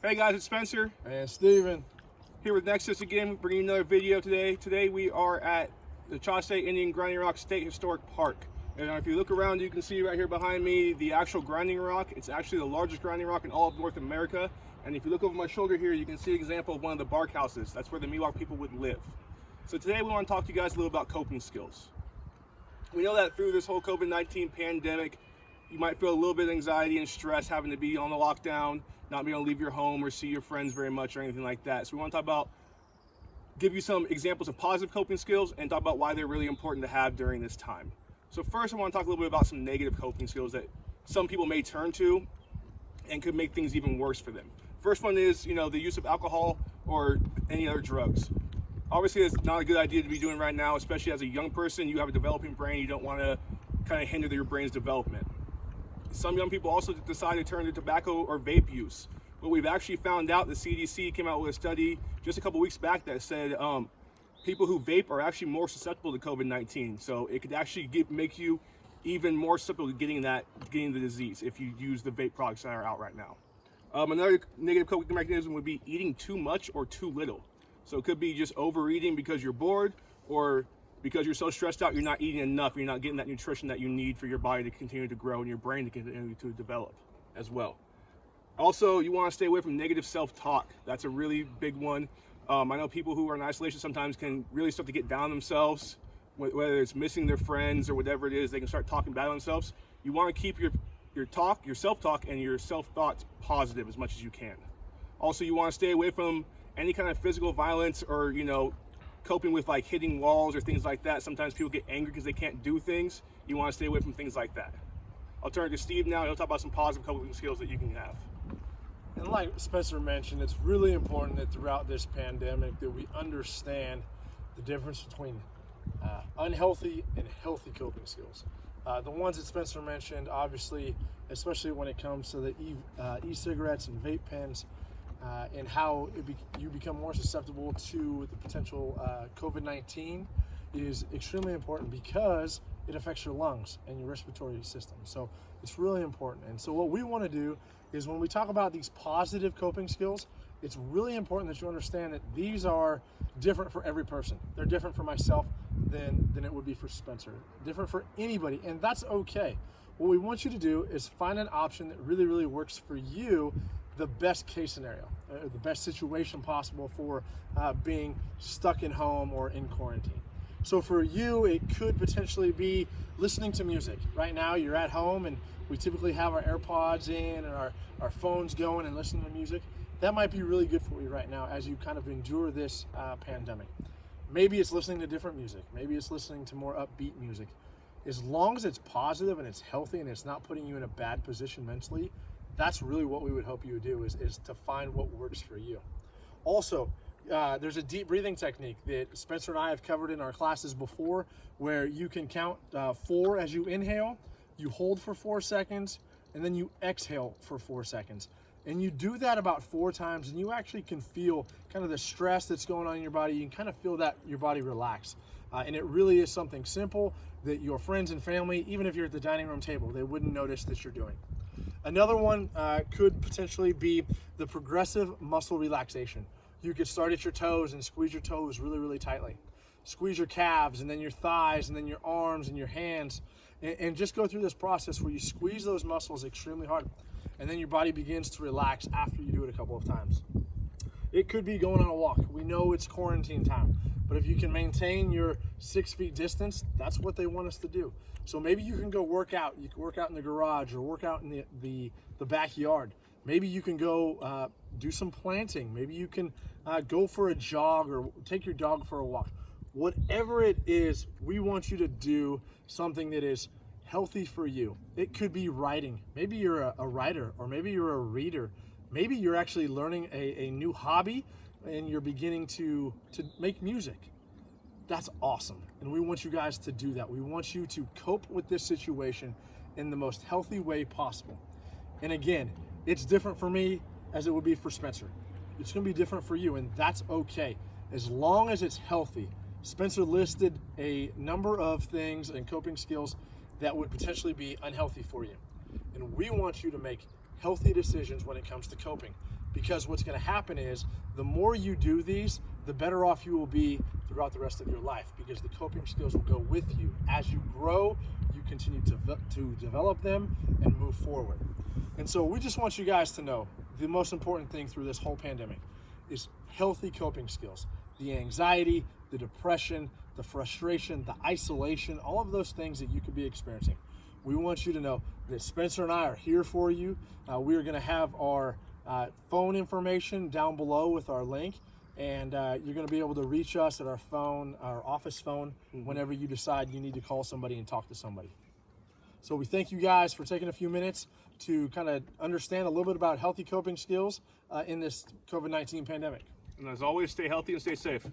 Hey guys, it's Spencer And Steven. here with Nexus again, bringing another video today. Today we are at the Chauncey Indian Grinding Rock State Historic Park. And if you look around, you can see right here behind me the actual grinding rock. It's actually the largest grinding rock in all of North America. And if you look over my shoulder here, you can see an example of one of the bark houses. That's where the Miwok people would live. So today we want to talk to you guys a little about coping skills. We know that through this whole COVID-19 pandemic, you might feel a little bit of anxiety and stress having to be on the lockdown, not being able to leave your home or see your friends very much or anything like that. So we want to talk about, give you some examples of positive coping skills and talk about why they're really important to have during this time. So first I want to talk a little bit about some negative coping skills that some people may turn to and could make things even worse for them. First one is, the use of alcohol or any other drugs. Obviously, it's not a good idea to be doing right now, especially as a young person. You have a developing brain. You don't want to kind of hinder your brain's development. Some young people also decide to turn to tobacco or vape use. What we've actually found out, the CDC came out with a study just a couple weeks back that said people who vape are actually more susceptible to COVID-19. So it could actually make you even more susceptible to getting the disease if you use the vape products that are out right now. Another negative coping mechanism would be eating too much or too little. So it could be just overeating because you're bored, or because you're so stressed out you're not eating enough, you're not getting that nutrition that you need for your body to continue to grow and your brain to continue to develop as well. Also, you want to stay away from negative self-talk. That's a really big one. I know people who are in isolation sometimes can really start to get down on themselves, whether it's missing their friends or whatever it is, they can start talking bad on themselves. You want to keep your self-talk and your self-thoughts positive as much as you can. Also, you want to stay away from any kind of physical violence or, coping with like hitting walls or things like that. Sometimes people get angry because they can't do things. You want to stay away from things like that. I'll turn to Steve now. He'll talk about some positive coping skills that you can have. And like Spencer mentioned, it's really important that throughout this pandemic that we understand the difference between unhealthy and healthy coping skills. The ones that Spencer mentioned, obviously, especially when it comes to the e-cigarettes and vape pens, and how you become more susceptible to the potential COVID-19 is extremely important because it affects your lungs and your respiratory system. So it's really important. And so what we want to do is when we talk about these positive coping skills, it's really important that you understand that these are different for every person. They're different for myself than it would be for Spencer, different for anybody, and that's okay. What we want you to do is find an option that really, really works for you, the best case scenario, the best situation possible for being stuck in home or in quarantine. So for you, it could potentially be listening to music. Right now, you're at home and we typically have our AirPods in and our phones going and listening to music. That might be really good for you right now as you kind of endure this pandemic. Maybe it's listening to different music. Maybe it's listening to more upbeat music. As long as it's positive and it's healthy and it's not putting you in a bad position mentally, that's really what we would hope you would do is to find what works for you. Also, there's a deep breathing technique that Spencer and I have covered in our classes before, where you can count 4 as you inhale, you hold for 4 seconds, and then you exhale for 4 seconds. And you do that about 4 times, and you actually can feel kind of the stress that's going on in your body. You can kind of feel that your body relax. And it really is something simple that your friends and family, even if you're at the dining room table, they wouldn't notice that you're doing. Another one could potentially be the progressive muscle relaxation. You could start at your toes and squeeze your toes really, really tightly. Squeeze your calves and then your thighs and then your arms and your hands. And just go through this process where you squeeze those muscles extremely hard. And then your body begins to relax after you do it a couple of times. It could be going on a walk. We know it's quarantine time, but if you can maintain your 6 feet distance, that's what they want us to do. So maybe you can go work out. You can work out in the garage or work out in the backyard. Maybe you can go do some planting. Maybe you can go for a jog or take your dog for a walk. Whatever it is, we want you to do something that is healthy for you. It could be writing. Maybe you're a writer, or maybe you're a reader. Maybe you're actually learning a new hobby and you're beginning to make music. That's awesome. And we want you guys to do that. We want you to cope with this situation in the most healthy way possible. And again, it's different for me as it would be for Spencer. It's going to be different for you, and that's okay. As long as it's healthy. Spencer listed a number of things and coping skills that would potentially be unhealthy for you. And we want you to make healthy decisions when it comes to coping. because what's going to happen is the more you do these, the better off you will be throughout the rest of your life, because the coping skills will go with you. As you grow, you continue to develop them and move forward. And so we just want you guys to know the most important thing through this whole pandemic is healthy coping skills. The anxiety, the depression, the frustration, the isolation, all of those things that you could be experiencing. We want you to know that Spencer and I are here for you. We are going to have our phone information down below with our link, and you're going to be able to reach us at our phone, our office phone, whenever you decide you need to call somebody and talk to somebody. So we thank you guys for taking a few minutes to kind of understand a little bit about healthy coping skills in this COVID-19 pandemic. And as always, stay healthy and stay safe.